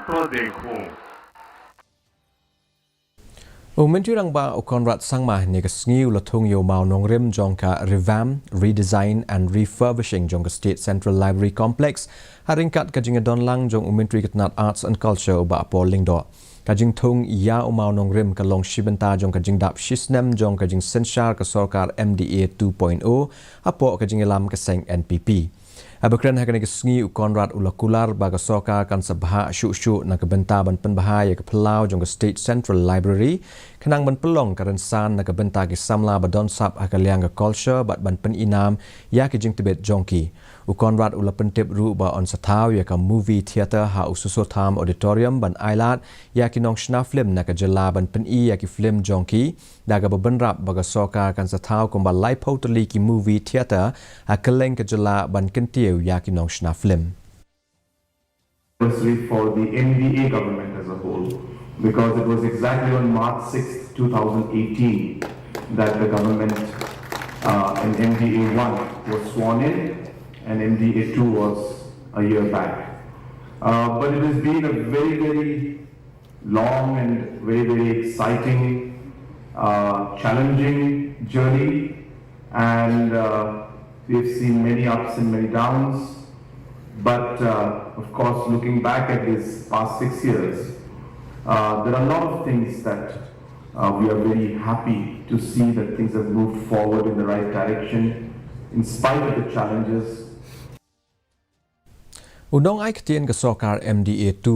तो देखूं Umenjurang ba o Conrad Sangma ni kasngiu la Thung yo mau Nongrim Jong ka Revamp, Redesign and Refurbishing Jong ka State Central Library Complex haringkat kajing donlang Jong Umentri Ketnat Arts and Culture ba Pauling do. Kajing Thung ya o mau Nongrim ka long shibenta Jong kajing dap shisnem Jong kajing sensyar ka sorkar MDA 2.0 apo kajing elam ka seng NPP. Abakran hakan kesngi u Conrad ulakular baga soka kan sabha syu-syu na kebenta ban penbahaya ke pelau jong ke State Central Library kenang ban pelong karensan na kebenta ke samla badon sap hakaliang ke culture bat ban peninam ya ke jing tibet jongki u Conrad ula pentip ru ba on satau ya ka movie theater ha ususotam auditorium ban ailat ya ki nong shna film na ka jela ban peni ya ki film jongki daga bebenrap baga soka kan satau komba live totally ki movie theater hakaleng ke jela ban kentiu yakinong shna film. For the MDA government as a whole, because it was exactly on March 6, 2018 that the government in MDA 1 was sworn in and MDA 2 was a year back. But it has been a very, very long and very, very exciting, challenging journey, and we've seen many ups and many downs, but of course, looking back at this past 6 years, there are a lot of things that we are very happy to see that things have moved forward in the right direction, in spite of the challenges. Unong ay ketien ke sokar MDA 2